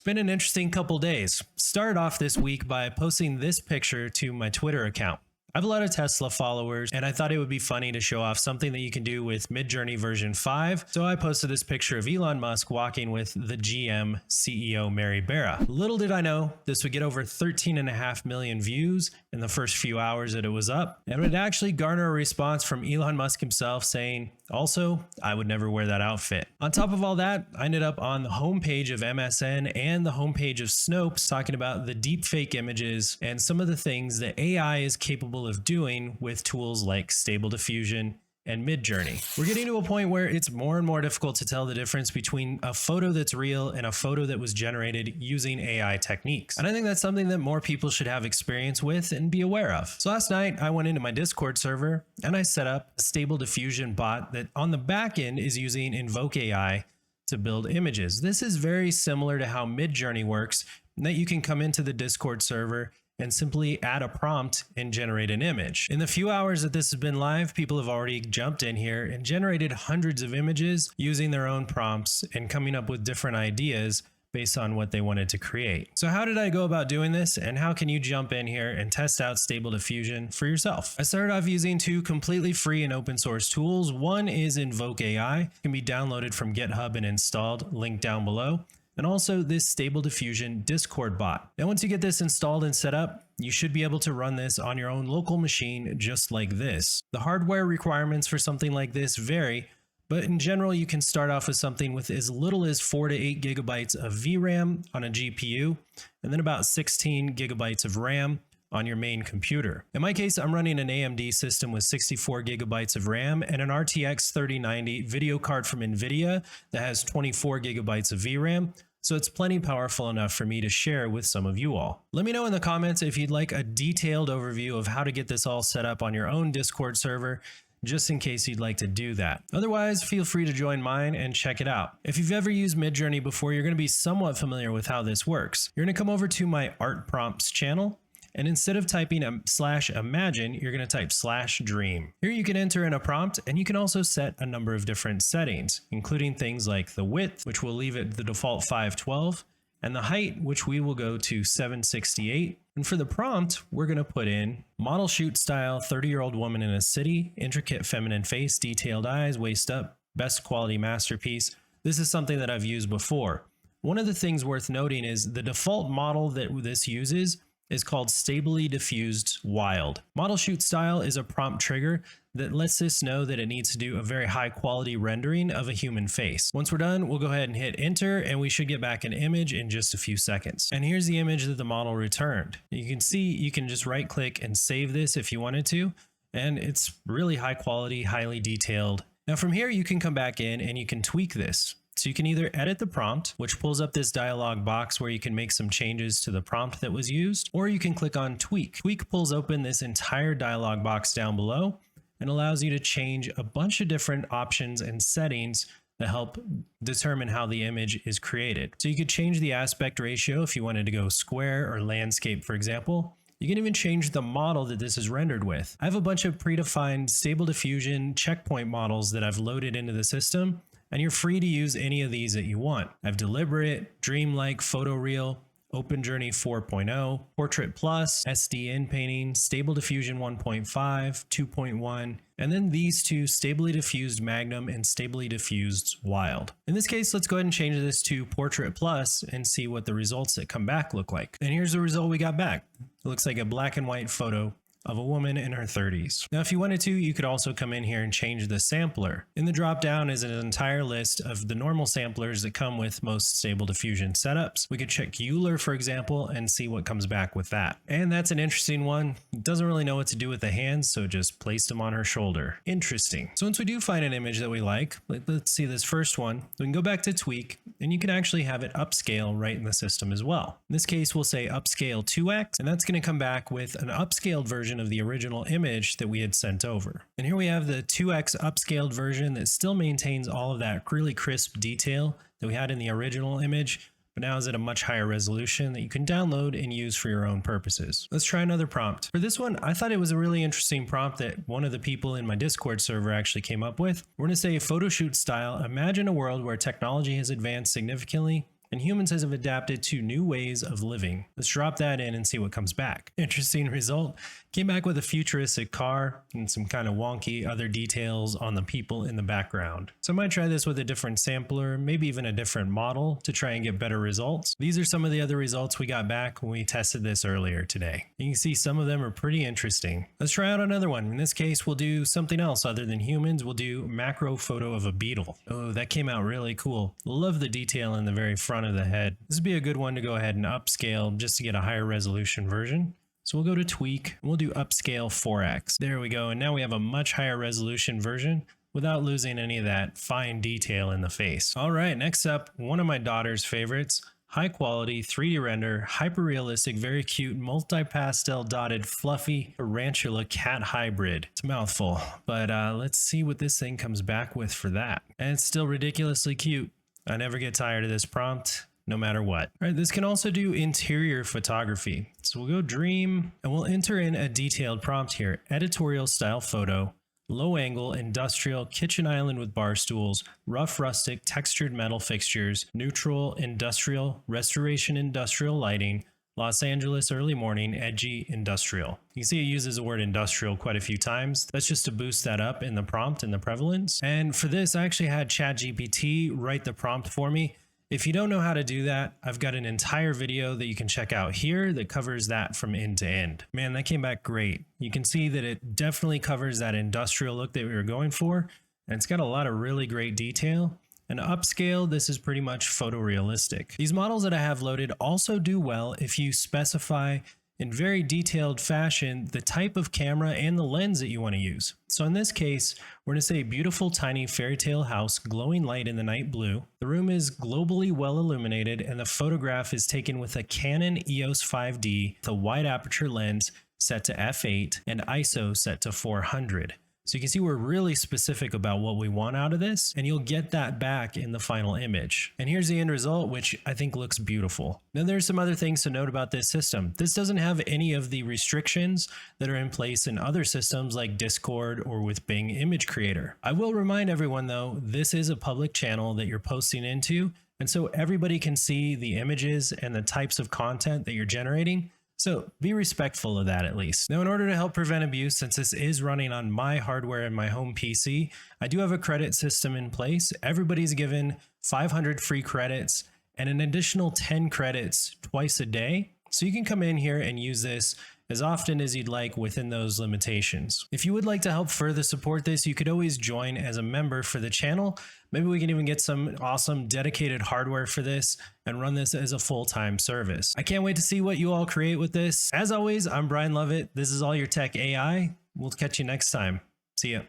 It's been an interesting couple days. Started off this week by posting this picture to my Twitter account. I have a lot of Tesla followers, and I thought it would be funny to show off something that you can do with Midjourney version 5. So I posted this picture of Elon Musk walking with the GM CEO Mary Barra. Little did I know this would get over 13.5 million views in the first few hours that it was up, and would actually garner a response from Elon Musk himself saying, also, I would never wear that outfit. On top of all that, I ended up on the homepage of MSN and the homepage of Snopes talking about the deepfake images and some of the things that AI is capable of doing with tools like Stable Diffusion and Midjourney. We're getting to a point where it's more and more difficult to tell the difference between a photo that's real and a photo that was generated using AI techniques. And I think that's something that more people should have experience with and be aware of. So last night I went into my Discord server and I set up a Stable Diffusion bot that on the back end is using InvokeAI to build images. This is very similar to how Midjourney works, in that you can come into the Discord server and simply add a prompt and generate an image. In the few hours that this has been live, people have already jumped in here and generated hundreds of images using their own prompts and coming up with different ideas based on what they wanted to create. So how did I go about doing this, and how can you jump in here and test out Stable Diffusion for yourself? I started off using two completely free and open source tools. One is InvokeAI. It can be downloaded from GitHub and installed, link down below. And also this Stable Diffusion Discord bot. Now, once you get this installed and set up, you should be able to run this on your own local machine just like this. The hardware requirements for something like this vary, but in general, you can start off with something with as little as 4 to 8 gigabytes of VRAM on a GPU, and then about 16 gigabytes of RAM on your main computer. In my case, I'm running an AMD system with 64 gigabytes of RAM and an RTX 3090 video card from NVIDIA that has 24 gigabytes of VRAM, so it's plenty powerful enough for me to share with some of you all. Let me know in the comments if you'd like a detailed overview of how to get this all set up on your own Discord server, just in case you'd like to do that. Otherwise, feel free to join mine and check it out. If you've ever used Midjourney before, you're going to be somewhat familiar with how this works. You're going to come over to my art prompts channel, and instead of typing /imagine, you're going to type /dream. Here you can enter in a prompt, and you can also set a number of different settings, including things like the width, which we'll leave at the default 512, and the height, which we will go to 768. And for the prompt, we're going to put in model shoot style, 30-year-old woman in a city, intricate feminine face, detailed eyes, waist up, best quality masterpiece. This is something that I've used before. One of the things worth noting is the default model that this uses is called Stably Diffused Wild. Model shoot style is a prompt trigger that lets us know that it needs to do a very high quality rendering of a human face. Once we're done, we'll go ahead and hit enter, and we should get back an image in just a few seconds. And here's the image that the model returned. You can see you can just right click and save this if you wanted to, and it's really high quality, highly detailed. Now from here, you can come back in and you can tweak this. So you can either edit the prompt, which pulls up this dialog box where you can make some changes to the prompt that was used, or you can click on tweak. Tweak pulls open this entire dialog box down below and allows you to change a bunch of different options and settings that help determine how the image is created. So you could change the aspect ratio if you wanted to go square or landscape, for example. You can even change the model that this is rendered with. I have a bunch of predefined Stable Diffusion checkpoint models that I've loaded into the system, and you're free to use any of these that you want. I have Deliberate, Dreamlike, Photoreal, OpenJourney 4.0, Portrait Plus, SDN Painting, Stable Diffusion 1.5, 2.1, and then these two, Stably Diffused Magnum and Stably Diffused Wild. In this case, let's go ahead and change this to Portrait Plus and see what the results that come back look like. And here's the result we got back. It looks like a black and white photo of a woman in her 30s. Now, if you wanted to, you could also come in here and change the sampler. In the drop down is an entire list of the normal samplers that come with most Stable Diffusion setups. We could check Euler, for example, and see what comes back with that. And that's an interesting one. It doesn't really know what to do with the hands, so just placed them on her shoulder. Interesting. So once we do find an image that we like, let's see this first one, we can go back to tweak, and you can actually have it upscale right in the system as well. In this case, we'll say upscale 2x, and that's going to come back with an upscaled version of the original image that we had sent over. And here we have the 2x upscaled version that still maintains all of that really crisp detail that we had in the original image, but now is at a much higher resolution that you can download and use for your own purposes. Let's try another prompt. For this one, I thought it was a really interesting prompt that one of the people in my Discord server actually came up with. We're going to say photo shoot style, imagine a world where technology has advanced significantly and humans have adapted to new ways of living. Let's drop that in and see what comes back. Interesting result. Came back with a futuristic car and some kind of wonky other details on the people in the background. So I might try this with a different sampler, maybe even a different model to try and get better results. These are some of the other results we got back when we tested this earlier today. You can see some of them are pretty interesting. Let's try out another one. In this case, we'll do something else other than humans. We'll do macro photo of a beetle. Oh, that came out really cool. Love the detail in the very front of the head. This would be a good one to go ahead and upscale just to get a higher resolution version. So we'll go to tweak and we'll do upscale 4x. There we go. And now we have a much higher resolution version without losing any of that fine detail in the face. All right, next up, one of my daughter's favorites, high quality 3D render, hyper realistic, very cute, multi-pastel dotted, fluffy tarantula cat hybrid. It's a mouthful, but let's see what this thing comes back with for that. And it's still ridiculously cute. I never get tired of this prompt, no matter what. All right, this can also do interior photography. So we'll go dream and we'll enter in a detailed prompt here. Editorial style photo, low angle, industrial, kitchen island with bar stools, rough rustic, textured metal fixtures, neutral, industrial, restoration industrial lighting, Los Angeles early morning, edgy, industrial. You can see it uses the word industrial quite a few times. That's just to boost that up in the prompt and the prevalence. And for this, I actually had ChatGPT write the prompt for me. If you don't know how to do that, I've got an entire video that you can check out here that covers that from end to end. Man, that came back great. You can see that it definitely covers that industrial look that we were going for, and it's got a lot of really great detail. And upscale, this is pretty much photorealistic. These models that I have loaded also do well if you specify in very detailed fashion the type of camera and the lens that you want to use. So in this case, we're going to say beautiful tiny fairy tale house, glowing light in the night blue. The room is globally well illuminated and the photograph is taken with a Canon EOS 5D with a wide aperture lens set to f8 and ISO set to 400. So you can see we're really specific about what we want out of this, and you'll get that back in the final image. And here's the end result, which I think looks beautiful. Now there's some other things to note about this system. This doesn't have any of the restrictions that are in place in other systems like Discord or with Bing Image Creator. I will remind everyone though, this is a public channel that you're posting into, and so everybody can see the images and the types of content that you're generating. So be respectful of that at least. Now, in order to help prevent abuse, since this is running on my hardware and my home PC, I do have a credit system in place. Everybody's given 500 free credits and an additional 10 credits twice a day. So you can come in here and use this as often as you'd like within those limitations. If you would like to help further support this, you could always join as a member for the channel. Maybe we can even get some awesome dedicated hardware for this and run this as a full-time service. I can't wait to see what you all create with this. As always, I'm Brian Lovett. This is All Your Tech AI. We'll catch you next time. See ya.